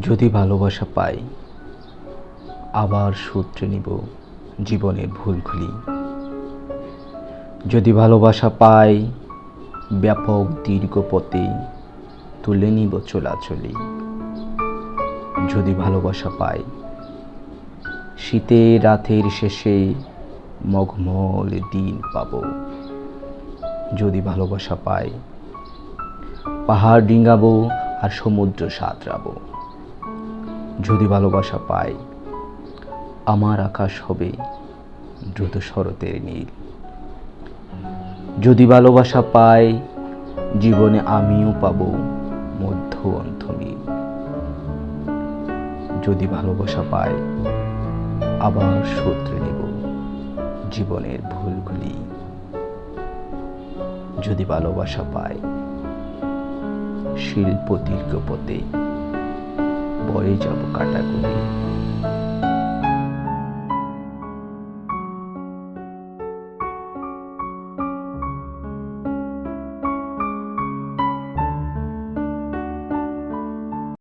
যদি ভালোবাসা পাই, আবার সূত্রে নিব জীবনের ভুলগুলি। যদি ভালোবাসা পাই, ব্যাপক দীর্ঘ পথে তুলে নিব চলাচলি। যদি ভালোবাসা পাই, শীতের রাতের শেষে মঘমল দিন পাব। যদি ভালোবাসা পাই, পাহাড় ডিঙাবো আর সমুদ্র সাঁতরাবো। যদি ভালোবাসা পাই, আমার আকাশ হবে দ্রুত শরতের নীল। যদি ভালোবাসা পাই, জীবনে আমিও পাবো মধ্য অন্তমিল। যদি ভালোবাসা পাই, আবার সূত্রে নেব জীবনের ভুলগুলি। যদি ভালোবাসা পাই, শিল্প দীর্ঘ পথে বয়ে যাব কাটাগুলি।